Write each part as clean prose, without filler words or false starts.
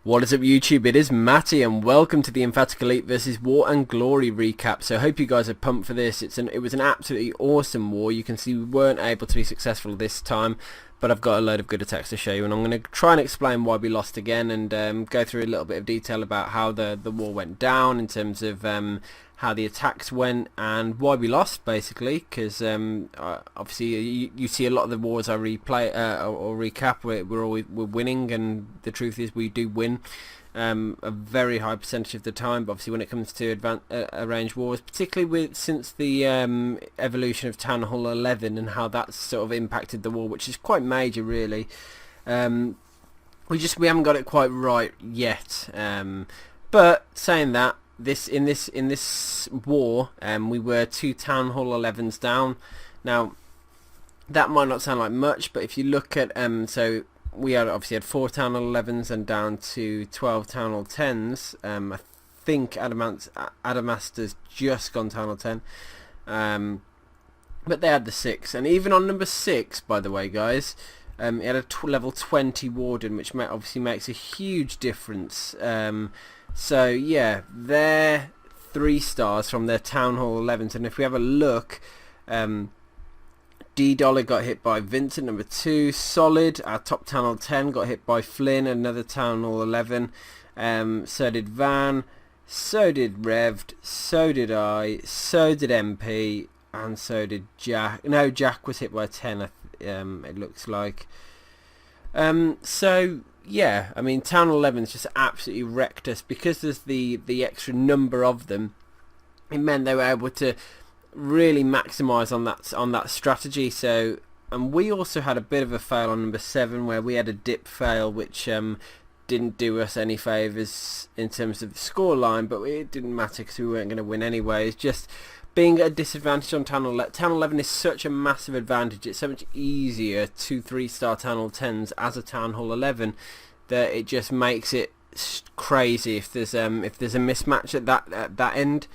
What is up YouTube, it is Matty and welcome to the Emphatic Elite versus War and Glory recap. So I hope you guys are pumped for this. It was an absolutely awesome war. You can see we weren't able to be successful this time, but I've got a load of good attacks to show you, and I'm going to try and explain why we lost again and go through a little bit of detail about how the war went down in terms of how the attacks went and why we lost, basically, because obviously you see a lot of the wars I replay or recap we're winning, and the truth is we do win a very high percentage of the time. But obviously when it comes to arranged wars, particularly since the evolution of Town Hall 11 and how that's sort of impacted the war, which is quite major really, we haven't got it quite right yet, but saying that, in this war, we were 2 Town Hall 11s down. Now that might not sound like much, but if you look at so we obviously had 4 Town Hall 11s and down to 12 Town Hall 10s. I think Adamastor's just gone Town Hall 10, but they had the 6, and even on number 6, by the way guys, he had a level 20 Warden, which obviously makes a huge difference. So yeah, they're 3 stars from their Town Hall 11s, and if we have a look, D-Dollar got hit by Vincent, number 2. Solid, our top Town Hall 10, got hit by Flynn, another Town Hall 11. So did Van, so did Revd, so did I, so did MP, and so did Jack. No, Jack was hit by 10, it looks like. So yeah, I mean Town Hall 11's just absolutely wrecked us because there's the extra number of them. It meant they were able to really maximise on that strategy. So, and we also had a bit of a fail on number 7 where we had a dip fail, which didn't do us any favours in terms of the scoreline, but it didn't matter because we weren't going to win anyway. It's just being at a disadvantage on Town Hall 11. Town Hall 11 is such a massive advantage. It's so much easier to 3-star Town Hall 10s as a Town Hall 11 that it just makes it crazy if there's a mismatch at that end.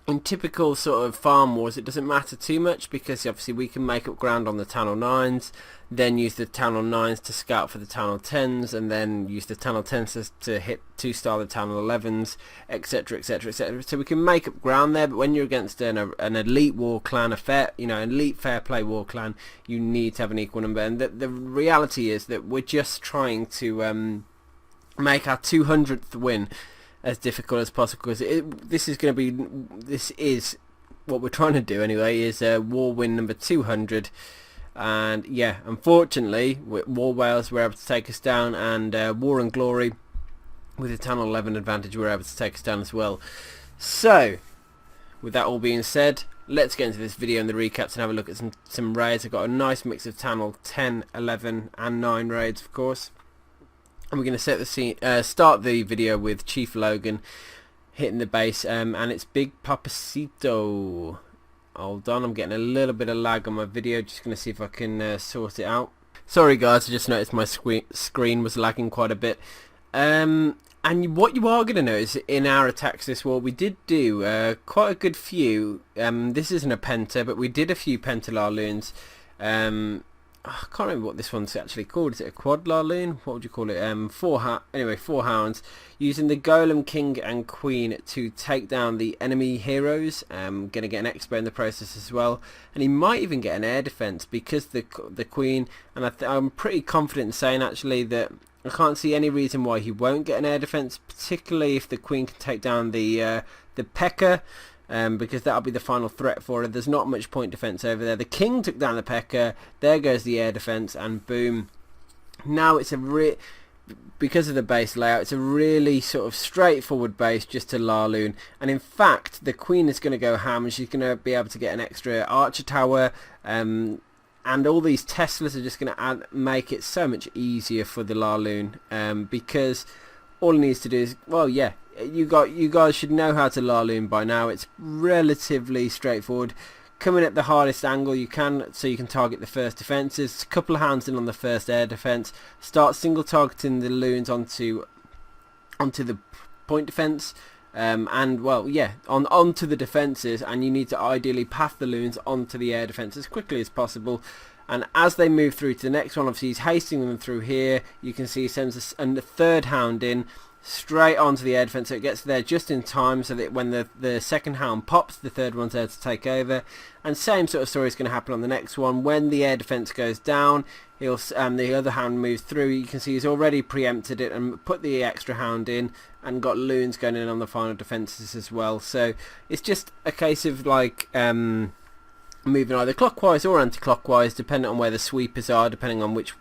In typical sort of farm wars, it doesn't matter too much because obviously we can make up ground on the Town Hall 9s, then use the Town Hall 9s to scout for the Town Hall 10s, and then use the Town Hall 10s to hit 2-star the Town Hall 11s, etc, etc, etc. So we can make up ground there. But when you're against an elite war clan, an elite fair play war clan, you need to have an equal number. And the reality is that we're just trying to make our 200th win as difficult as possible, because this is what we're trying to do anyway, is war win number 200. And yeah, unfortunately War Wales were able to take us down, and War and Glory with the Town Hall 11 advantage were able to take us down as well. So with that all being said, let's get into this video and the recaps and have a look at some raids. I've got a nice mix of Town Hall 10, 11 and 9 raids, of course. And we're going to set the scene, start the video with Chief Logan hitting the base, and it's Big Papacito. Hold on, I'm getting a little bit of lag on my video. Just going to see if I can sort it out. Sorry guys, I just noticed my screen was lagging quite a bit. And what you are going to notice in our attacks this war, we did do quite a good few. This isn't a penta, but we did a few penta Laloons. I can't remember what this one's actually called. Is it a quad Laloon? What would you call it? 4 hounds using the Golem, King and Queen to take down the enemy heroes. Gonna get an expo in the process as well, and he might even get an air defense because the Queen. And I'm pretty confident in saying actually that I can't see any reason why he won't get an air defense, particularly if the Queen can take down the P.E.K.K.A. Because that'll be the final threat for her. There's not much point defense over there. The King took down the P.E.K.K.A. There goes the air defense, and boom. Now it's because of the base layout, it's a really sort of straightforward base just to Laloon. And in fact, the Queen is going to go ham, and she's going to be able to get an extra archer tower. And all these Teslas are just going to make it so much easier for the Laloon. Because all it needs to do is, well, yeah. You guys should know how to Laloon by now. It's relatively straightforward. Coming at the hardest angle you can, so you can target the first defences. A couple of hands in on the first air defence. Start single targeting the loons onto the point defence. And well, yeah, onto the defences, and you need to ideally path the loons onto the air defence as quickly as possible. and as they move through to the next one, obviously he's hasting them through here. You can see he sends a third hound in straight onto the air defence, so it gets there just in time so that when the second hound pops, the third one's there to take over. And same sort of story is going to happen on the next one. When the air defence goes down, he'll the other hound moves through. You can see he's already preempted it and put the extra hound in, and got loons going in on the final defences as well. So it's just a case of like moving either clockwise or anti-clockwise, depending on where the sweepers are, depending on which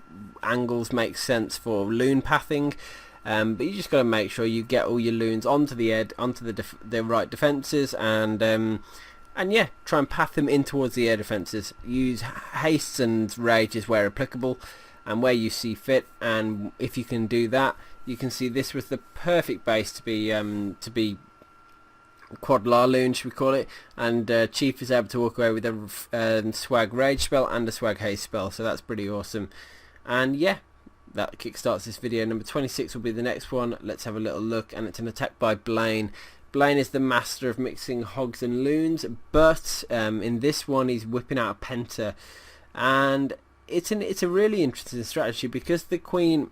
angles make sense for loon pathing. But you just got to make sure you get all your loons onto the the right defences, and yeah, try and path them in towards the air defences. Use hastes and rages where applicable and where you see fit, and if you can do that, you can see this was the perfect base to be quad Laloon, should we call it, and Chief is able to walk away with a swag rage spell and a swag haste spell, so that's pretty awesome. And yeah, that kickstarts this video. Number 26 will be the next one. Let's have a little look, and it's an attack by Blaine. Blaine is the master of mixing hogs and loons, but in this one he's whipping out a penta, and it's a really interesting strategy because the queen,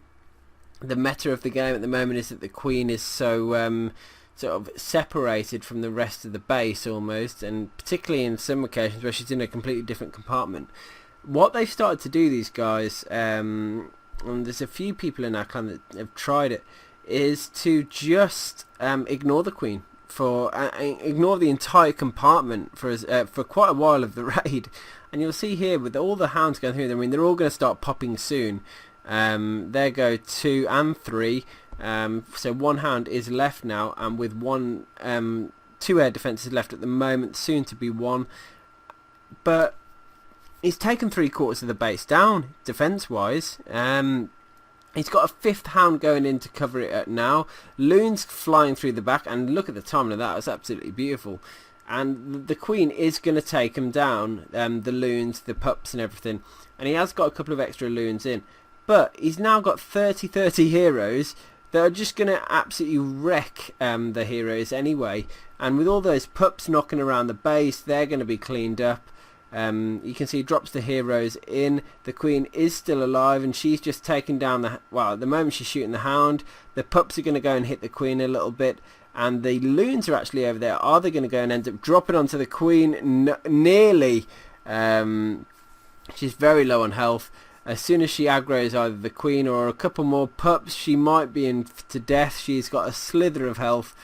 the meta of the game at the moment is that the queen is so sort of separated from the rest of the base almost, and particularly in some occasions where she's in a completely different compartment. What they've started to do, these guys, and there's a few people in our clan that have tried it, is to just ignore the queen, ignore the entire compartment for quite a while of the raid. And you'll see here with all the hounds going through, I mean, they're all going to start popping soon. There go 2 and 3. So one hound is left now, and with 2 air defences left at the moment, soon to be 1. But he's taken 3/4 of the base down defence wise. He's got a 5th hound going in to cover it now. Loons flying through the back, and look at the timing of that, it's absolutely beautiful. And the queen is going to take him down, the loons, the pups and everything, and he has got a couple of extra loons in, but he's now got 30 heroes that are just going to absolutely wreck the heroes anyway. And with all those pups knocking around the base, they're going to be cleaned up. You can see he drops the heroes in. The queen is still alive, and she's just taking down at the moment she's shooting the hound. The pups are going to go and hit the queen a little bit, and the loons are actually over there. Are they going to go and end up dropping onto the queen? Nearly. She's very low on health. As soon as she aggroes either the queen or a couple more pups, she might be in to death. She's got a slither of health.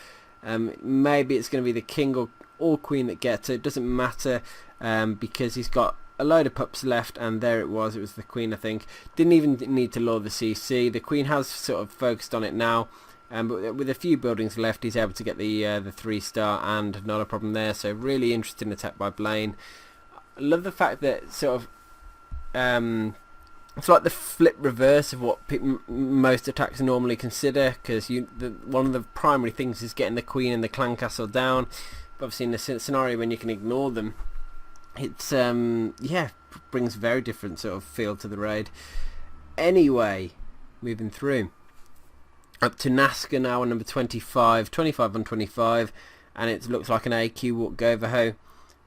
Maybe it's going to be the king or queen that gets her. It doesn't matter, because he's got a load of pups left, and there it was the queen, I think. Didn't even need to lure the CC. The queen has sort of focused on it now, but with a few buildings left, he's able to get the 3-star, and not a problem there. So really interesting attack by Blaine. I love the fact that sort of it's like the flip reverse of what most attacks normally consider, because one of the primary things is getting the queen and the clan castle down. But obviously in the scenario when you can ignore them, it's brings very different sort of feel to the raid. Anyway, moving through up to Nazca now on number 25 on 25, and it looks like an AQ Walk GoVaHo.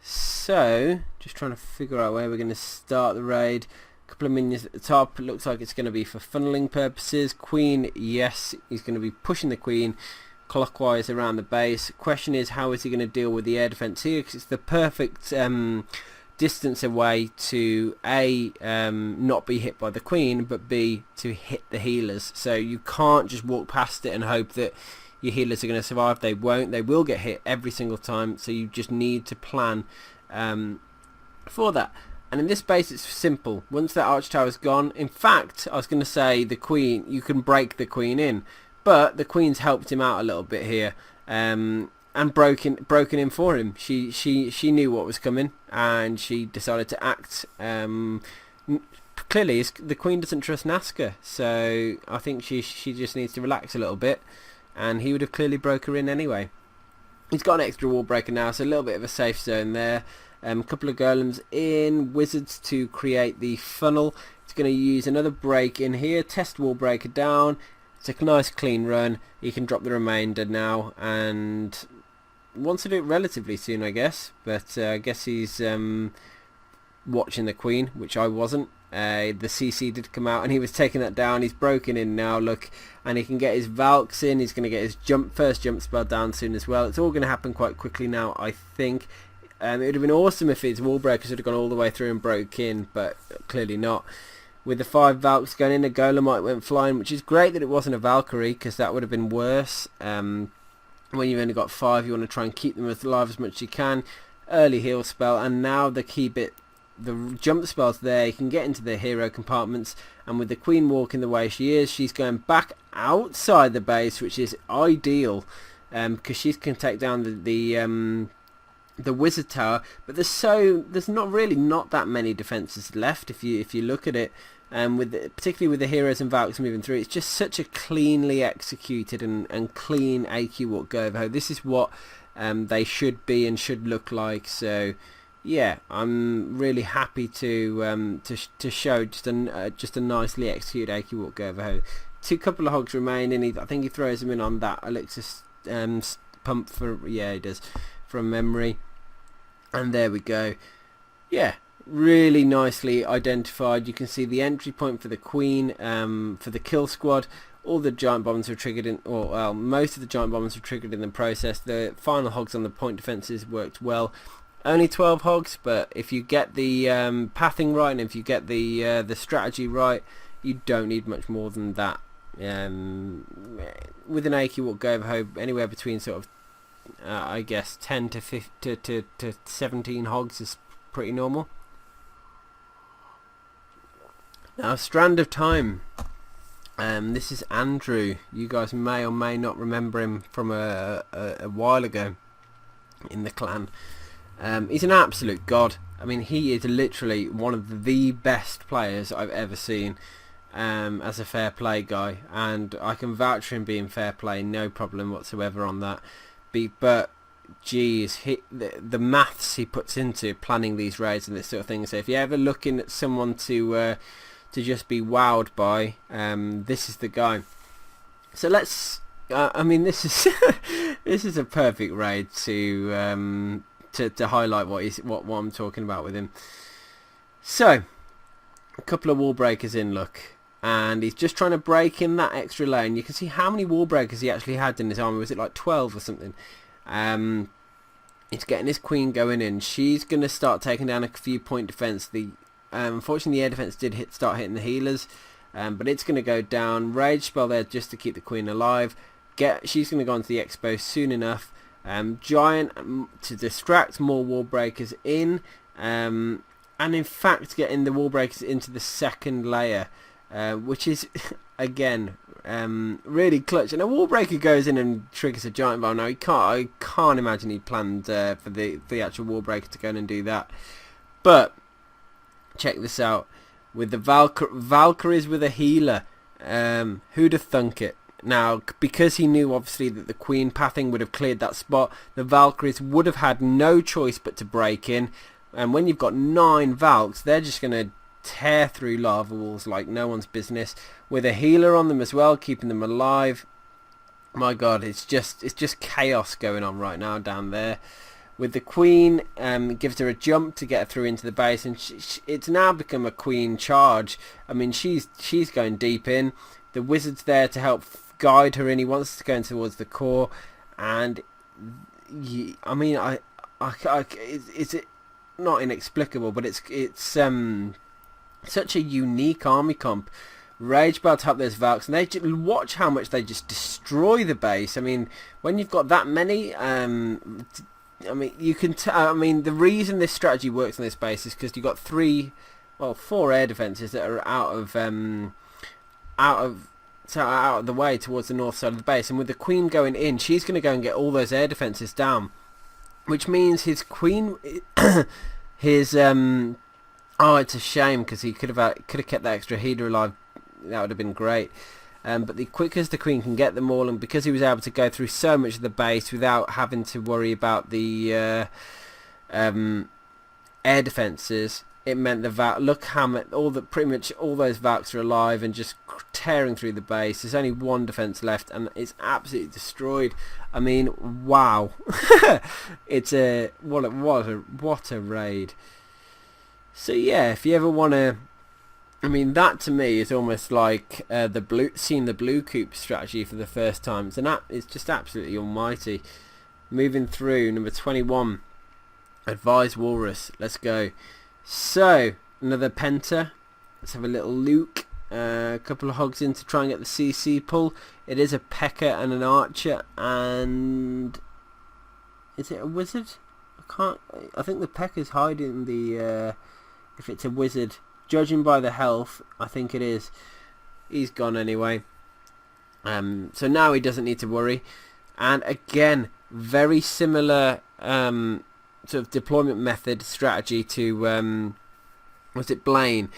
So just trying to figure out where we're going to start the raid. Couple of minions at the top. It looks like it's going to be for funneling purposes. Queen, yes, he's going to be pushing the queen clockwise around the base. Question is, how is he going to deal with the air defense here? Because it's the perfect distance away to not be hit by the queen, but B, to hit the healers. So you can't just walk past it and hope that your healers are going to survive. They won't. They will get hit every single time. So you just need to plan for that. And in this base it's simple. Once that arch tower is gone, in fact I was going to say the queen, you can break the queen in, but the queen's helped him out a little bit here, and broken in for him. She knew what was coming, and she decided to act. Clearly the queen doesn't trust Nazca, so I think she just needs to relax a little bit, and he would have clearly broke her in anyway. He's got an extra wall breaker now, so a little bit of a safe zone there. A couple of golems in, wizards to create the funnel. It's going to use another break in here, test wall breaker down. It's a nice clean run. He can drop the remainder now, and wants to do it relatively soon, I guess. But I guess he's watching the queen, which I wasn't. the CC did come out and he was taking that down. He's broken in now, look, and he can get his Valks in. He's going to get his first jump spell down soon as well. It's all going to happen quite quickly now, I think. It would have been awesome if his wall breakers would have gone all the way through and broke in, but clearly not. With the 5 Valks going in, a Golemite went flying, which is great that it wasn't a Valkyrie, because that would have been worse. When you've only got 5, you want to try and keep them alive as much as you can. Early heal spell, and now the key bit, the jump spell's there. You can get into the hero compartments, and with the Queen walking the way she is, she's going back outside the base, which is ideal, because she can take down the wizard tower. But there's not that many defenses left if you look at it, particularly with the heroes and Valks moving through. It's just such a cleanly executed and clean AQ Walk GoVaHo. This is what they should be and should look like. So yeah, I'm really happy to show just a nicely executed AQ Walk GoVaHo. Couple of hogs remain, and I think he throws them in on that elixir pump he does, from memory. And there we go. Yeah, really nicely identified. You can see the entry point for the Queen, for the kill squad. All the giant bombs were triggered in, most of the giant bombs were triggered in the process. The final hogs on the point defences worked well. Only 12 hogs, but if you get the pathing right and if you get the strategy right, you don't need much more than that. With an AQ Walk GoVaHo, anywhere between sort of I guess 10 to 17 hogs is pretty normal. Now, Strand of Time. This is Andrew. You guys may or may not remember him from a while ago in the clan. He's an absolute god. I mean, he is literally one of the best players I've ever seen as a fair play guy, and I can vouch for him being fair play, no problem whatsoever on that. But geez, the maths he puts into planning these raids and this sort of thing. So if you're ever looking at someone to just be wowed by, this is the guy. So let's. I mean, this is this is a perfect raid to highlight what I'm talking about with him. So a couple of wall breakers in, look, and he's just trying to break in that extra lane. You can see how many wall breakers he actually had in his army. Was it like 12 or something? He's getting his Queen going in. She's going to start taking down a few point defense. Unfortunately, the air defense did start hitting the healers, but it's going to go down. Rage spell there just to keep the Queen alive. She's going to go onto the expo soon enough. Giant to distract more wall breakers in, and in fact getting the wall breakers into the second layer, which is again really clutch. And a wall breaker goes in and triggers a giant bomb. Now I can't imagine he planned for the actual wall breaker to go in and do that. But check this out, with the Valkyries with a healer. Who'd have thunk it? Now, because he knew obviously that the Queen pathing would have cleared that spot, the Valkyries would have had no choice but to break in. And when you've got 9 Valks, they're just going to tear through lava walls like no one's business, with a healer on them as well, keeping them alive. My God, it's just chaos going on right now down there. With the Queen, it gives her a jump to get her through into the base, and it's now become a Queen charge. I mean, she's going deep in. The Wizard's there to help guide her in. He wants to go in towards the core, and I mean, it's not inexplicable, but it's such a unique army comp. Rage about to help those Valks, and they watch how much they just destroy the base. I mean, when you've got that many, I mean, you can. I mean, the reason this strategy works on this base is because you've got 4 air defenses that are out of the way towards the north side of the base, and with the Queen going in, she's going to go and get all those air defenses down, which means his Queen, it's a shame because he could have kept that extra healer alive. That would have been great. But the quickest the Queen can get them all, and because he was able to go through so much of the base without having to worry about the air defenses, it meant look how much pretty much all those Valks are alive and just tearing through the base. There's only 1 defense left, and it's absolutely destroyed. I mean, wow! It's what a raid. So yeah, if you ever want to I mean, that to me is almost like seeing the blue coop strategy for the first time. It's just absolutely almighty. Moving through, number 21, Advise Walrus. Let's go. So, another penta. Let's have a little Luke. A couple of hogs in to try and get the CC pull. It is a P.E.K.K.A. and an archer, and is it a wizard? I think the P.E.K.K.A.'s hiding the. If it's a wizard, judging by the health, I think it is. He's gone anyway. So now he doesn't need to worry. And again, very similar sort of deployment method strategy to was it Blaine?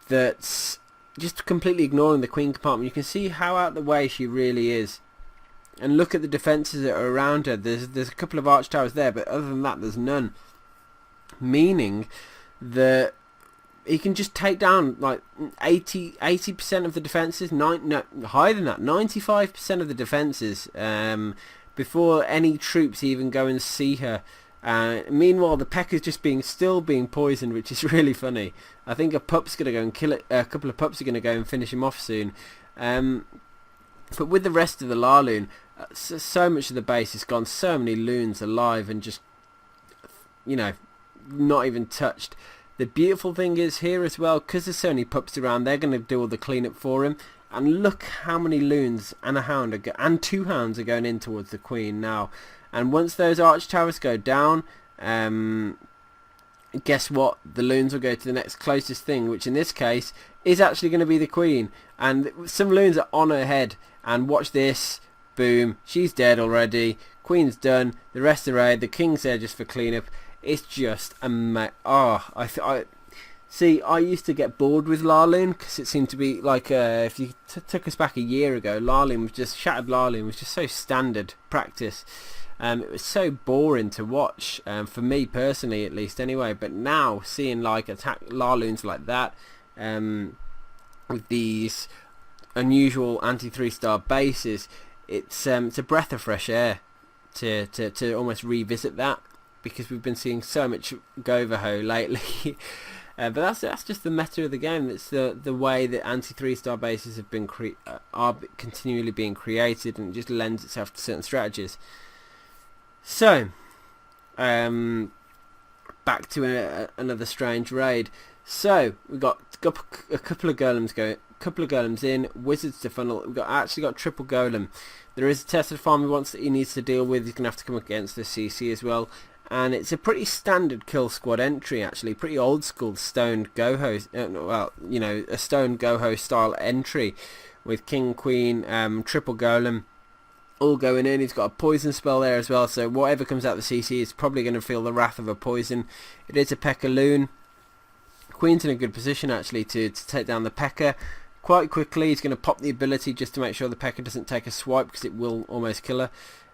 That's just completely ignoring the queen compartment. You can see how out the way she really is, and look at the defences that are around her. There's a couple of arch towers there, but other than that there's none, meaning that he can just take down like 80% of the defences, no, higher than that, 95% of the defences, before any troops even go and see her. Meanwhile, the P.E.K.K.A. is still being poisoned, which is really funny. I think a pup's going to go and kill it. A couple of pups are going to go and finish him off soon. But with the rest of the Laloon, so much of the base has gone. So many loons alive and just, not even touched. The beautiful thing is here as well, because there's so many pups around, they're going to do all the cleanup for him. And look how many loons and a hound and 2 hounds are going in towards the queen now. And once those arch towers go down, guess what? The loons will go to the next closest thing, which in this case is actually going to be the queen. And some loons are on her head. And watch this. Boom. She's dead already. Queen's done. The rest are raid. The king's there just for cleanup. It's just amazing. See, I used to get bored with Laloon because it seemed to be like, if you took us back a year ago, Shattered Laloon was just so standard practice. It was so boring to watch, for me personally at least anyway. But now, seeing like attack Laloons like that, with these unusual anti-3-star bases, it's a breath of fresh air to almost revisit that, because we've been seeing so much GoVaHo lately. But that's just the meta of the game. It's the way that anti-3-star bases have been are continually being created, and it just lends itself to certain strategies. So, back to another strange raid. So we've got a couple of golems in, wizards to funnel. We've actually got triple golem. There is a Tesla farm he needs to deal with. He's going to have to come against the CC as well. And it's a pretty standard kill squad entry, actually. Pretty old school stone GoHo, a stone GoHo style entry with king, queen, triple golem, all going in. He's got a poison spell there as well, so whatever comes out of the CC is probably going to feel the wrath of a poison. It is a P.E.K.K.A. loon. Queen's in a good position, actually, to take down the P.E.K.K.A. quite quickly. He's going to pop the ability just to make sure the P.E.K.K.A. doesn't take a swipe, because it will almost kill her.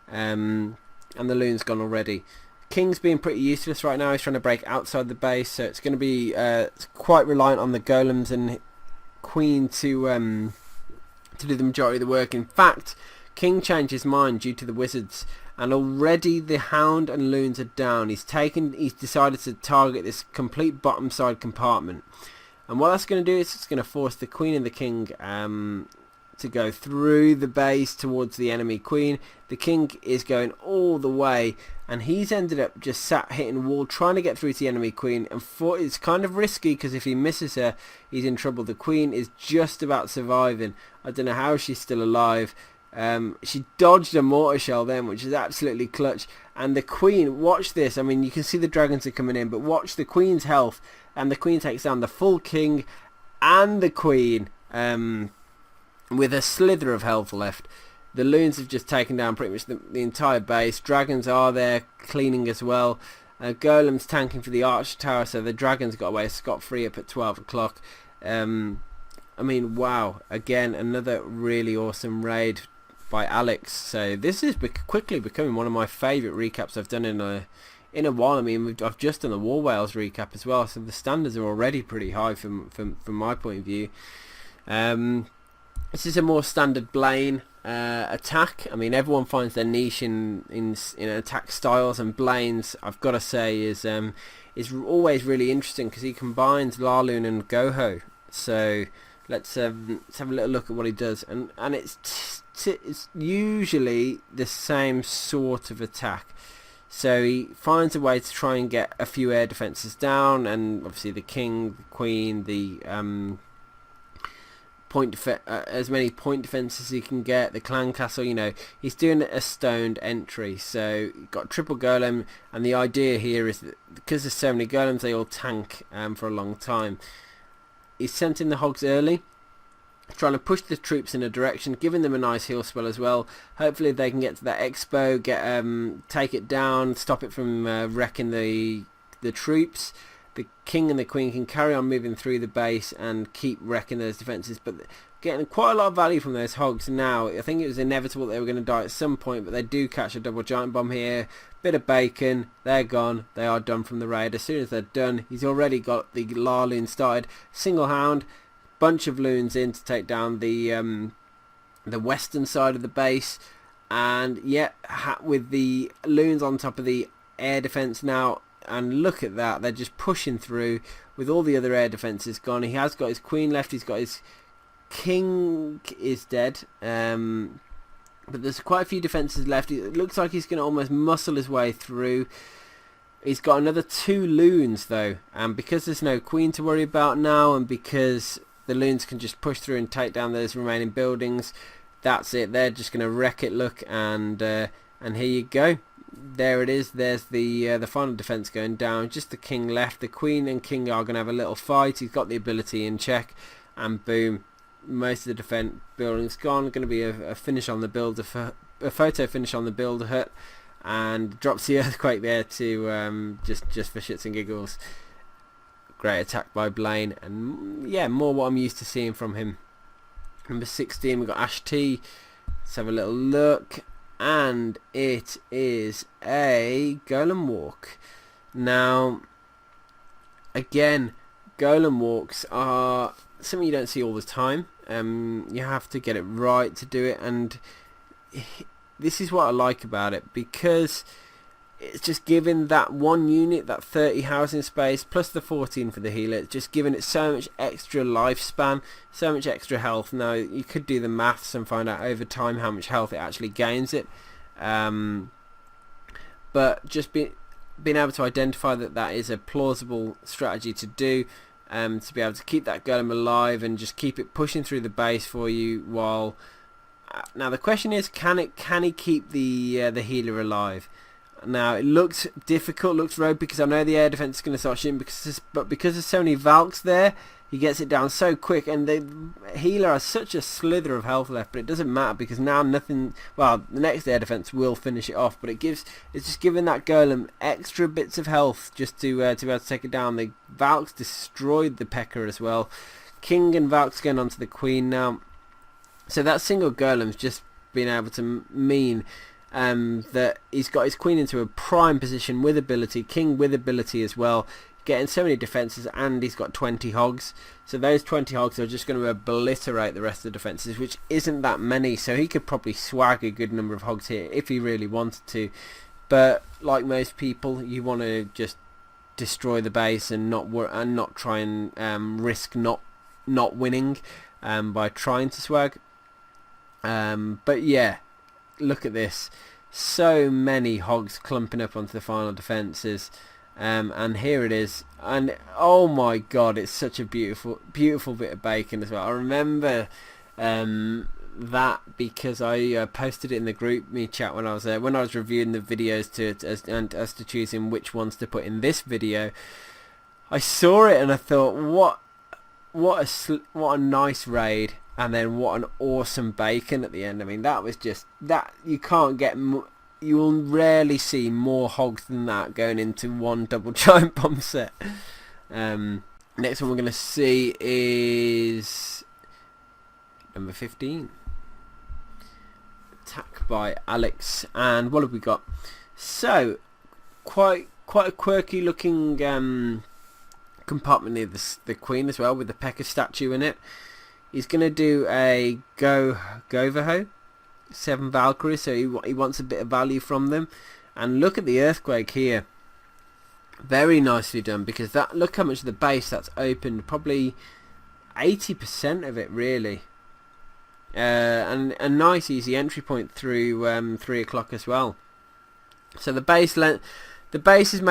And the loon's gone already. King's being pretty useless right now. He's trying to break outside the base, so it's going to be quite reliant on the golems and queen to do the majority of the work. In fact, King changed his mind due to the wizards, and already the hound and loons are down. He's decided to target this complete bottom side compartment, and what that's going to do is it's going to force the queen and the king to go through the base towards the enemy queen. The king is going all the way, and he's ended up just sat hitting wall trying to get through to the enemy queen, and it's kind of risky, because if he misses her he's in trouble. The queen is just about surviving. I don't know how she's still alive. She dodged a mortar shell then, which is absolutely clutch. And the queen, watch this, I mean you can see the dragons are coming in, but watch the queen's health, and the queen takes down the full king and the queen with a slither of health left. The loons have just taken down pretty much the entire base. Dragons are there cleaning as well. Golem's tanking for the arch tower, so the dragons got away scot-free up at 12 o'clock. I mean, wow, again another really awesome raid by Alex. So this is quickly becoming one of my favourite recaps I've done in a while. I mean, I've just done the War Whales recap as well, so the standards are already pretty high from my point of view. This is a more standard Blaine attack. I mean, everyone finds their niche in attack styles, and Blaine's, I've got to say, is always really interesting, because he combines Laloon and GoHo. So let's have a little look at what he does, and it's usually the same sort of attack. So he finds a way to try and get a few air defences down, and obviously the king, the queen, the as many point defences as he can get, the clan castle. You know, he's doing a stoned entry. So you've got triple golem, and the idea here is that because there's so many golems, they all tank for a long time. He's sent in the hogs early, trying to push the troops in a direction, giving them a nice heal spell as well. Hopefully they can get to that expo, take it down, stop it from wrecking the troops. The king and the queen can carry on moving through the base and keep wrecking those defences, but getting quite a lot of value from those hogs now. I think it was inevitable they were going to die at some point, but they do catch a double giant bomb here. Bit of bacon, they're gone. They are done from the raid. As soon as they're done, he's already got the Laloon started. Single hound, bunch of loons in to take down the western side of the base, and yeah, with the loons on top of the air defense now. And look at that, they're just pushing through with all the other air defences gone. He has got his queen left, he's got his king is dead, but there's quite a few defences left. It looks like he's going to almost muscle his way through. He's got another 2 loons though, and because there's no queen to worry about now, and because the loons can just push through and take down those remaining buildings, that's it. They're just going to wreck it, look, and here you go. There it is. There's the final defense going down. Just the king left. The queen and king are going to have a little fight. He's got the ability in check, and boom, most of the defense building's gone. Going to be a finish on the builder, a photo finish on the builder hut, and drops the earthquake there to just for shits and giggles. Great attack by Blaine, and yeah, more what I'm used to seeing from him. Number 16, we've got Ash T. Let's have a little look. And it is a golem walk. Now, again, golem walks are something you don't see all the time. You have to get it right to do it, and this is what I like about it, because it's just giving that one unit, that 30 housing space plus the 14 for the healer, it's just giving it so much extra lifespan, so much extra health. Now you could do the maths and find out over time how much health it actually gains it, but just being able to identify that is a plausible strategy to do, to be able to keep that golem alive and just keep it pushing through the base for you while now the question is, can he keep the healer alive? Now it looks difficult, looks rogue, because I know the air defense is going to start shooting, but because there's so many Valks there, he gets it down so quick, and the healer has such a slither of health left, but it doesn't matter because now nothing. Well, the next air defense will finish it off, but it's just giving that golem extra bits of health just to be able to take it down. The Valks destroyed the P.E.K.K.A. as well. King and Valks going on to the queen now. So that single golem's just been able to mean that he's got his queen into a prime position with ability, king with ability as well, getting so many defences, and he's got 20 hogs. So those 20 hogs are just going to obliterate the rest of the defences, which isn't that many, so he could probably swag a good number of hogs here if he really wanted to. But like most people, you want to just destroy the base and not try and risk not winning by trying to swag. But yeah, look at this, so many hogs clumping up onto the final defences, and here it is, and oh my god, it's such a beautiful bit of bacon as well. I remember that because I posted it in the group me chat when I was reviewing the videos as to choosing which ones to put in this video. I saw it and I thought, what a nice raid. And then what an awesome bacon at the end. I mean, that was just that. You can't get. You will rarely see more hogs than that going into one double giant bomb set. Next one we're going to see is number 15. Attack by Alex. And what have we got? So quite a quirky looking compartment near the queen as well, with the P.E.K.K.A. statue in it. He's going to do a GoVaHo, 7 Valkyries, so he wants a bit of value from them. And look at the earthquake here. Very nicely done, because look how much of the base that's opened. Probably 80% of it really. And a nice easy entry point through 3 o'clock as well. So the base design has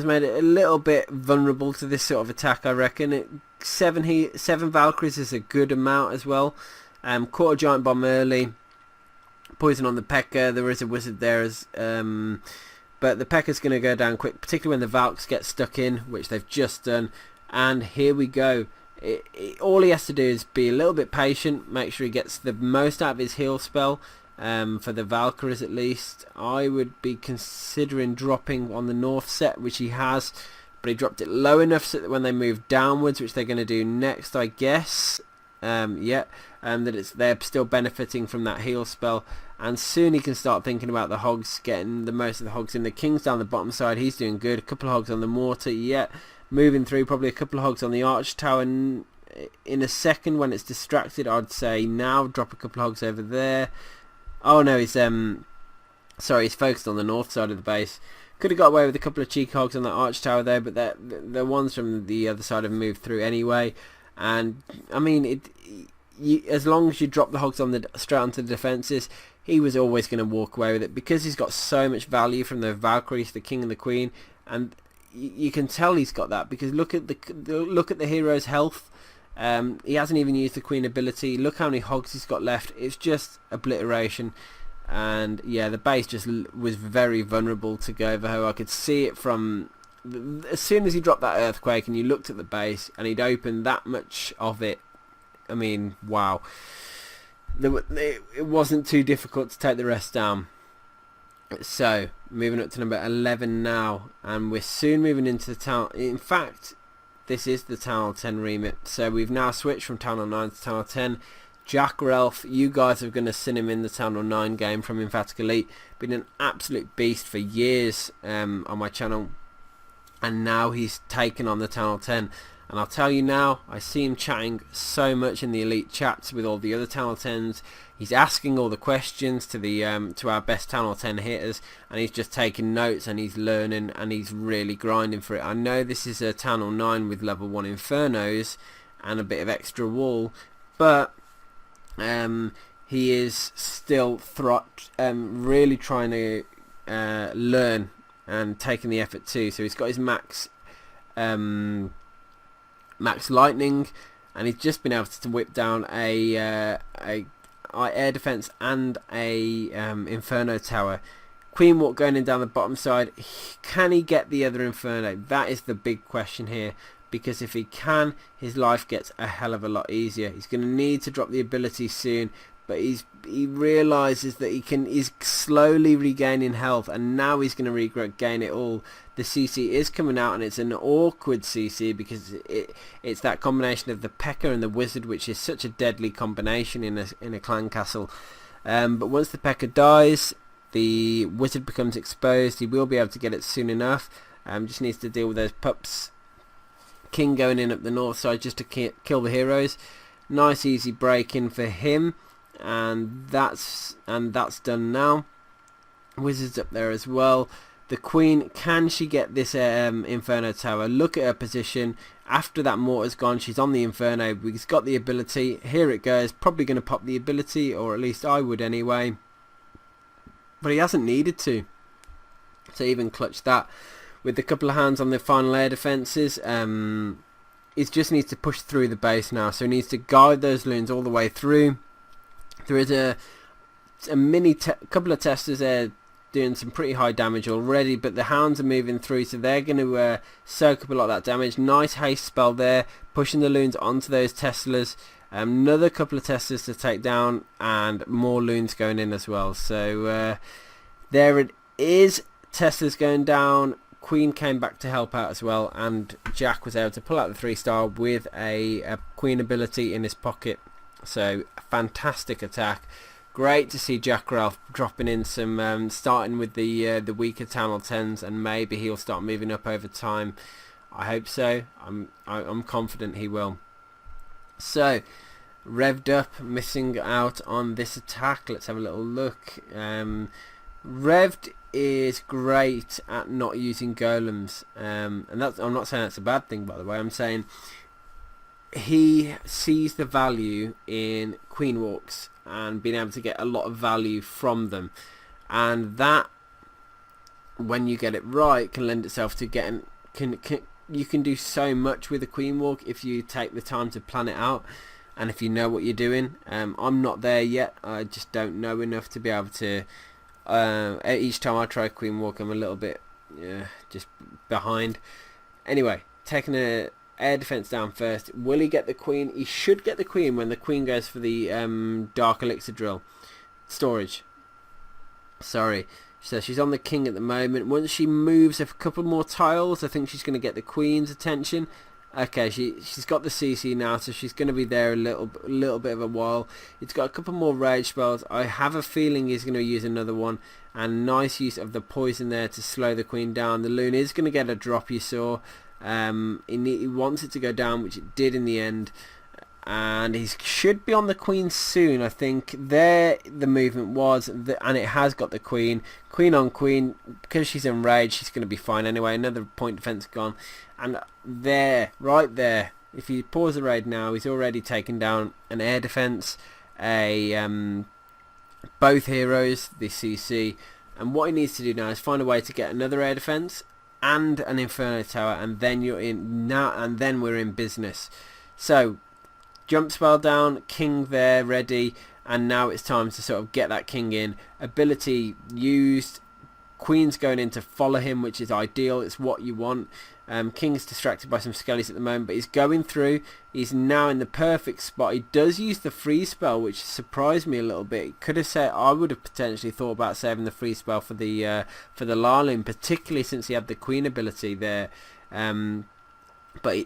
made it a little bit vulnerable to this sort of attack, I reckon. 7 Valkyries is a good amount as well. Caught a giant bomb early. Poison on the P.E.K.K.A. There is a wizard there, but the P.E.K.K.A.'s going to go down quick, particularly when the Valks get stuck in, which they've just done. And here we go. All he has to do is be a little bit patient, make sure he gets the most out of his heal spell. For the Valkyries at least, I would be considering dropping on the north set, which he has, but he dropped it low enough so that when they move downwards, which they're going to do next, I guess, that they're still benefiting from that heal spell, and soon he can start thinking about the hogs, getting the most of the hogs in. The King's down the bottom side, he's doing good. A couple of hogs on the mortar, moving through, probably a couple of hogs on the arch tower. In a second when it's distracted, I'd say now drop a couple of hogs over there. Oh no, he's focused on the north side of the base. Could have got away with a couple of cheek hogs on that arch tower there, but the ones from the other side have moved through anyway. And I mean, as long as you drop the hogs on straight onto the defences, he was always going to walk away with it, because he's got so much value from the Valkyries, the King and the Queen, and you can tell he's got that because look at the hero's health. He hasn't even used the Queen ability. Look how many hogs he's got left. It's just obliteration. And yeah, the base just was very vulnerable to GoVaHo. I could see it from as soon as he dropped that earthquake and you looked at the base and he'd opened that much of it. I mean, wow. It wasn't too difficult to take the rest down. So moving up to number 11 now, and we're soon moving into the town. In fact, this is the Town Hall 10 remit, so we've now switched from Town Hall 9 to Town Hall 10. Jack Ralph, you guys are going to see him in the Town Hall 9 game from Emphatic Elite. Been an absolute beast for years on my channel, and now he's taken on the Town Hall 10. And I'll tell you now, I see him chatting so much in the Elite chats with all the other Town Hall 10s. He's asking all the questions to our best Town Hall 10 hitters, and he's just taking notes and he's learning and he's really grinding for it. I know this is a Town Hall 9 with level 1 Infernos and a bit of extra wall, but he is still really trying to learn and taking the effort too. So he's got his max lightning, and he's just been able to whip down a air defense and a Inferno tower. Queen Walk going in down the bottom side. Can he get the other Inferno? That is the big question here, because if he can, his life gets a hell of a lot easier. He's going to need to drop the ability soon, but he realises that he's slowly regaining health, and now he's going to regain it all. The CC is coming out, and it's an awkward CC because it's that combination of the P.E.K.K.A. and the Wizard, which is such a deadly combination in a clan castle. But once the P.E.K.K.A. dies, the Wizard becomes exposed. He will be able to get it soon enough. Just needs to deal with those pups. King going in up the north side just to kill the heroes. Nice easy break in for him, and that's done now. Wizards up there as well. The Queen, can she get this Inferno tower? Look at her position. After that mortar's gone, she's on the Inferno. He's got the ability. Here it goes. Probably going to pop the ability, or at least I would anyway. But he hasn't needed to even clutch that. With a couple of hands on the final air defences, he just needs to push through the base now. So he needs to guide those loons all the way through. There is a couple of testers there doing some pretty high damage already, but the hounds are moving through, so they're going to soak up a lot of that damage. Nice haste spell there, pushing the loons onto those Teslas. Another couple of Teslas to take down, and more loons going in as well. So there it is. Teslas going down. Queen came back to help out as well, and Jack was able to pull out the 3-star with a Queen ability in his pocket. So fantastic attack. Great to see Jack Ralph dropping in some, starting with the weaker Town Hall 10s, and maybe he'll start moving up over time. I hope so. I'm confident he will. So revved up, missing out on this attack. Let's have a little look. Revved is great at not using golems, and that's, I'm not saying that's a bad thing, by the way. I'm saying he sees the value in queen walks and being able to get a lot of value from them, and that, when you get it right, can lend itself to getting you can do so much with a queen walk if you take the time to plan it out and if you know what you're doing. I'm not there yet. I just don't know enough to be able to. Each time I try a queen walk, I'm a little bit just behind. Anyway, taking a air defense down first. Will he get the queen? He should get the queen when the queen goes for the dark elixir drill storage. Sorry. So she's on the king at the moment. Once she moves a couple more tiles, I think she's going to get the queen's attention. Okay, she's got the CC now, so she's going to be there a little bit of a while. It's got a couple more rage spells. I have a feeling he's going to use another one, and nice use of the poison there to slow the queen down. The loon is going to get a drop, you saw. He wants it to go down, which it did in the end. And he should be on the queen soon, I think. There the movement was, and it has got the queen. Queen on queen, because she's enraged, she's going to be fine anyway. Another point defense gone. And there, right there, if you pause the raid now, he's already taken down an air defense, both heroes, the CC. And what he needs to do now is find a way to get another air defense and an inferno tower, and then you're in now, and then we're in business. So jump spell down, king there ready, and now it's time to sort of get that king in. Ability used, queen's going in to follow him, which is ideal. It's what you want. King's distracted by some skellies at the moment, but he's going through. He's now in the perfect spot. He does use the freeze spell, which surprised me a little bit. Could have said, I would have potentially thought about saving the freeze spell for the Laloon, particularly since he had the queen ability there. But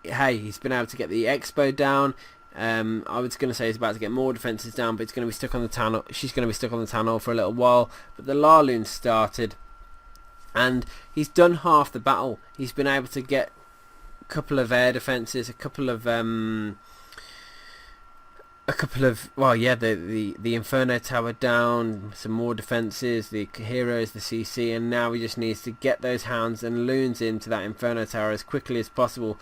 hey, he's been able to get the expo down. I was going to say he's about to get more defences down, but it's going to be stuck on the town. She's going to be stuck on the town hall for a little while. But the Laloon started, and he's done half the battle. He's been able to get a couple of air defences, a couple of the Inferno Tower down, some more defences, the heroes, the CC, and now he just needs to get those hounds and loons into that Inferno Tower as quickly as possible.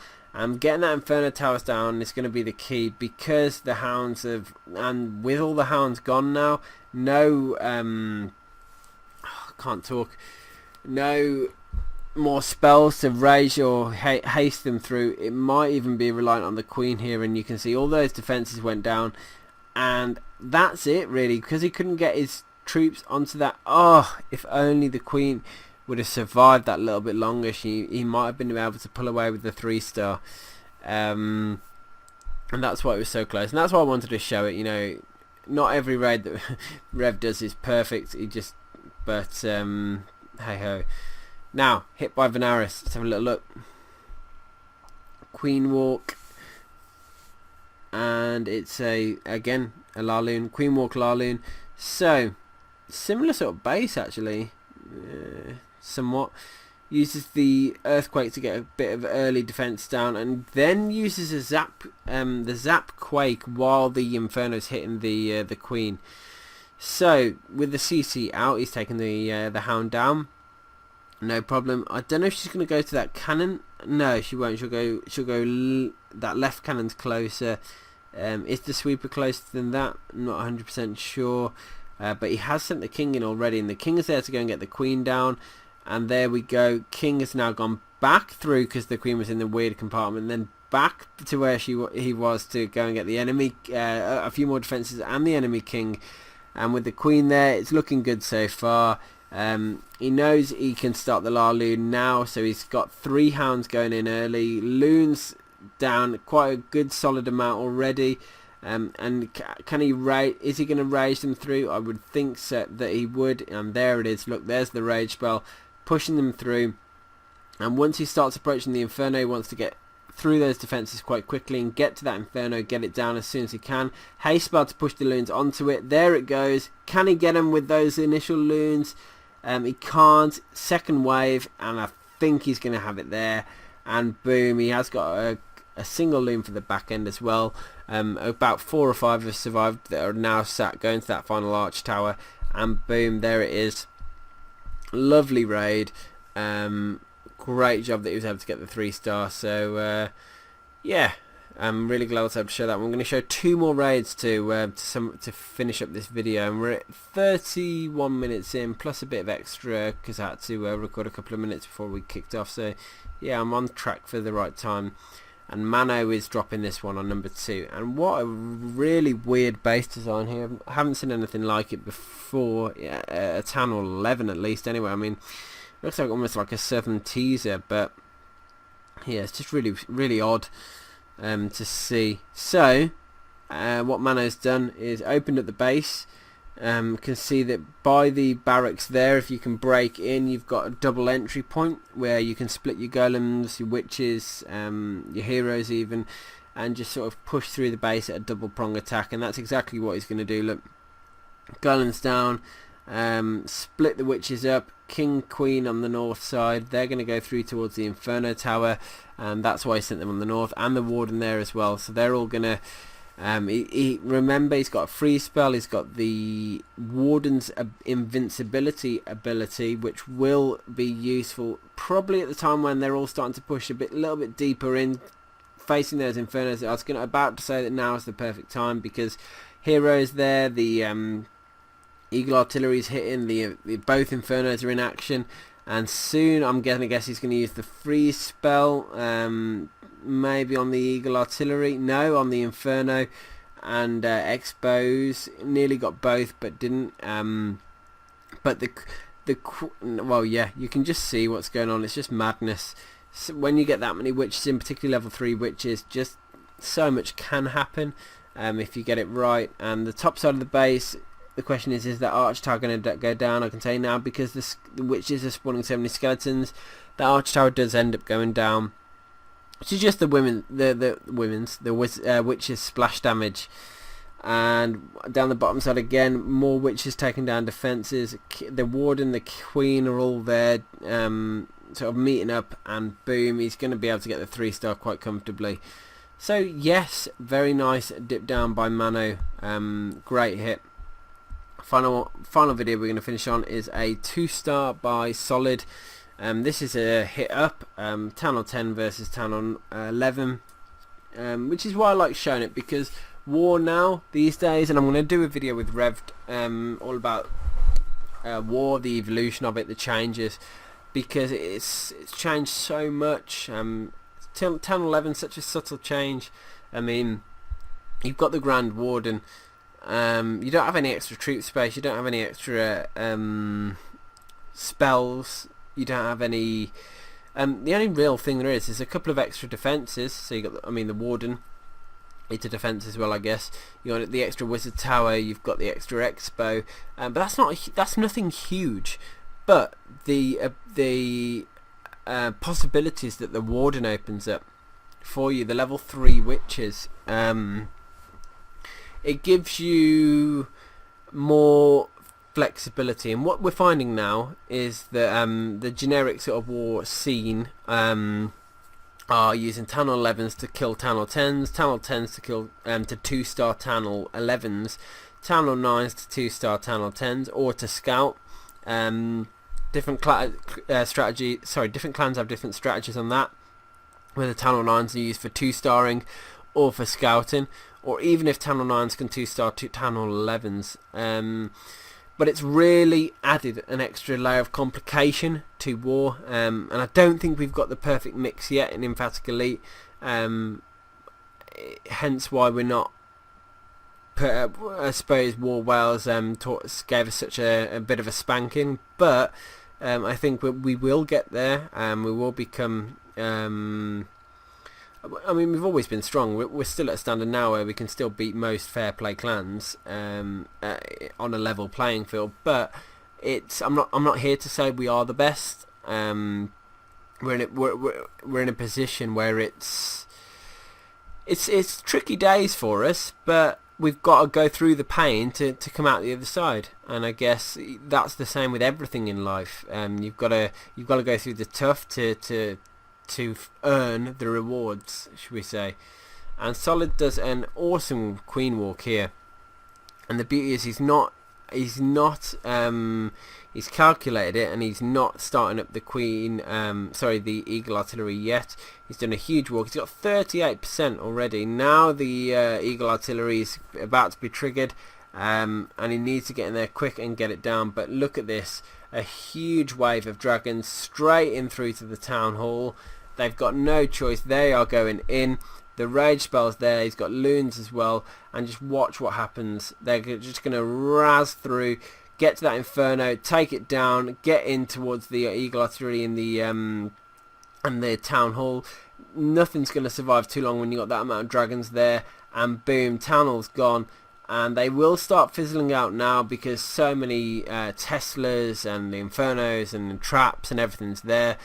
Getting that Inferno Towers down is going to be the key, because the hounds have, and with all the hounds gone now, no more spells to raise or haste them through. It might even be reliant on the queen here, and you can see all those defences went down, and that's it really, because he couldn't get his troops onto that. Oh, if only the queen would have survived that little bit longer, he might have been able to pull away with the 3-star, and that's why it was so close, and that's why I wanted to show it. You know, not every raid that Rev does is perfect. But hey ho. Now hit by Venaris. Let's have a little look. Queen walk, and it's again a Laloon, queen walk Laloon. So similar sort of base actually. Somewhat uses the earthquake to get a bit of early defense down, and then uses a the zap quake while the Inferno's hitting the queen. So with the CC out, he's taking the hound down, no problem. I don't know if she's going to go to that cannon. No, she won't. She'll go that left cannon's closer. Is the sweeper closer than that? I'm not 100% sure. But he has sent the king in already, and the king is there to go and get the queen down. And there we go. King has now gone back through, because the queen was in the weird compartment, and then back to where he was to go and get the enemy, a few more defences and the enemy king. And with the queen there, it's looking good so far. He knows he can start the Laloon now, so he's got 3 hounds going in early. Loons down quite a good solid amount already. And can he rage? Is he going to rage them through? I would think so, that he would. And there it is. Look, there's the rage spell, pushing them through. And once he starts approaching the Inferno, he wants to get through those defences quite quickly and get to that Inferno, get it down as soon as he can. Haste spell to push the loons onto it. There it goes. Can he get him with those initial loons? He can't. Second wave, and I think he's going to have it there. And boom, he has got a single loon for the back end as well. About 4 or 5 have survived that are now sat going to that final arch tower, and boom, there it is. Lovely raid. Great job that he was able to get the 3-star. So yeah, I'm really glad I was able to show that. I'm going to show 2 more raids to finish up this video, and we're at 31 minutes in, plus a bit of extra because I had to record a couple of minutes before we kicked off. So yeah, I'm on track for the right time. And Mano is dropping this one on number 2. And what a really weird base design here. I haven't seen anything like it before, a Channel 11 at least anyway. I mean, it looks like almost like a Southern teaser, but yeah, it's just really odd to see. So what Mano's done is opened up the base. Can see that by the barracks there, if you can break in, you've got a double entry point where you can split your golems, your witches, your heroes even, and just sort of push through the base at a double prong attack. And that's exactly what he's going to do. Look, golems down, split the witches up, king, queen on the north side. They're going to go through towards the Inferno Tower, and that's why he sent them on the north, and the warden there as well. So they're all going to remember, he's got a freeze spell, he's got the Warden's invincibility ability, which will be useful probably at the time when they're all starting to push a little bit deeper in, facing those Infernos. I was about to say that now is the perfect time because heroes there, the Eagle Artillery's hitting, the both Infernos are in action, and soon I'm going to guess he's going to use the freeze spell, maybe on the Eagle Artillery, no, on the Inferno, and Expos. Nearly got both but didn't. But well, yeah, you can just see what's going on. It's just madness. So when you get that many witches, in particular level 3 witches, just so much can happen if you get it right. And the top side of the base, the question is that Arch Tower going to go down? I can tell you now, because the witches are spawning so many skeletons, the Arch Tower does end up going down. Which is just the witches splash damage. And down the bottom side again, more witches taking down defences. The warden, the queen are all there, sort of meeting up, and boom, he's going to be able to get the 3-star quite comfortably. So yes, very nice dip down by Mano. Great hit. Final video we're going to finish on is a 2-star by Solid. This is a hit up, Channel 10 versus Channel 11, which is why I like showing it, because War now, these days, and I'm going to do a video with Revd all about War, the evolution of it, the changes, because it's changed so much. Channel 11 is such a subtle change. I mean, you've got the Grand Warden, you don't have any extra troop space, you don't have any extra spells, you don't have any. The only real thing there is a couple of extra defences. So you got, the Warden, it's a defence as well, I guess. You got the extra Wizard Tower. You've got the extra Expo, but that's nothing huge. But the possibilities that the Warden opens up for you, the level 3 witches, it gives you more flexibility. And what we're finding now is that the generic sort of war scene are using Channel 11s to kill Channel 10s, Channel 10s to kill to 2-star Channel 11s, Channel 9s to 2-star Channel 10s, or to scout. Different clans have different strategies on that, where the Channel 9s are used for 2-starring or for scouting, or even if Channel 9s can 2-star to Channel 11s. But it's really added an extra layer of complication to War, and I don't think we've got the perfect mix yet in Emphatic Elite, hence why we're not I suppose War Wales gave us such a bit of a spanking, but I think we will get there, we will become we've always been strong. We're still at a standard now where we can still beat most fair play clans on a level playing field. But I'm not here to say we are the best. We're in a position where it's tricky days for us, but we've got to go through the pain to come out the other side. And I guess that's the same with everything in life. You've got to go through the tough to earn the rewards, should we say. And Solid does an awesome queen walk here, and the beauty is he's not he's not he's calculated it, and he's not starting up the the Eagle Artillery yet. He's done a huge walk. He's got 38% already. Now the Eagle Artillery is about to be triggered, and he needs to get in there quick and get it down. But look at this, a huge wave of dragons straight in through to the town hall. They've got no choice, they are going in. The rage spell's there, he's got loons as well, and just watch what happens. They're just going to razz through, get to that Inferno, take it down, get in towards the Eagle Artillery in the and the town hall. Nothing's going to survive too long when you got that amount of dragons there, and boom, town hall's gone. And they will start fizzling out now because so many Teslas and the Infernos and the traps and everything's there.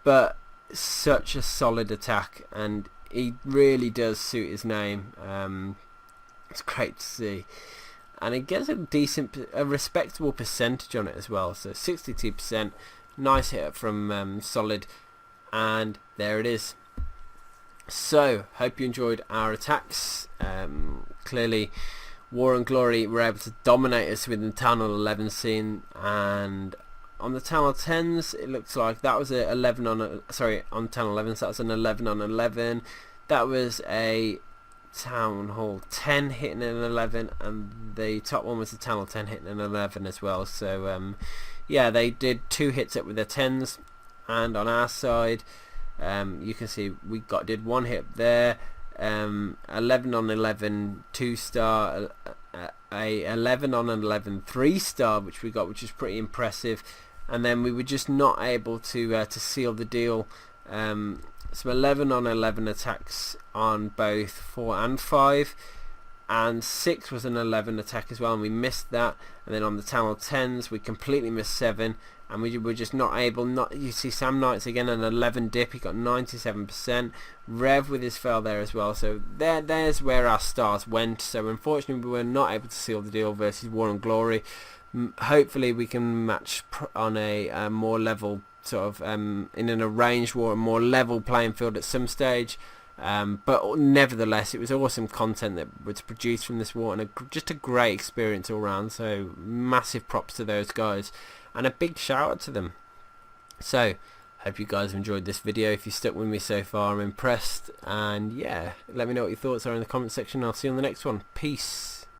But such a solid attack, and he really does suit his name. It's great to see, and it gets a respectable percentage on it as well. So 62%, nice hit from Solid, and there it is. So hope you enjoyed our attacks. Clearly War and Glory were able to dominate us within the Town Hall 11 scene, and on the Town Hall 10s it looks like that was a 11 on a, sorry, on Town Hall 11s that was an 11 on 11. That was a Town Hall 10 hitting an 11, and the top one was the Town Hall 10 hitting an 11 as well. So yeah, they did 2 hits up with their 10s, and on our side you can see we did 1 hit there. 11 on 11 2-star, a 11 on 11 3-star which we got, which is pretty impressive, and then we were just not able to seal the deal. Some 11 on 11 attacks on both 4 and 5, and 6 was an 11 attack as well, and we missed that. And then on the Town Hall 10s we completely missed 7, and we were just not able. You see Sam Knights again, an 11 dip, he got 97%. Rev with his fail there as well. So there's where our stars went. So unfortunately we were not able to seal the deal versus War and Glory. Hopefully we can match on a more level sort of in an arranged war, a more level playing field at some stage. But nevertheless, it was awesome content that was produced from this war, and just a great experience all round. So massive props to those guys, and a big shout out to them. So hope you guys have enjoyed this video. If you stuck with me so far, I'm impressed, and yeah, let me know what your thoughts are in the comment section. I'll see you on the next one. Peace.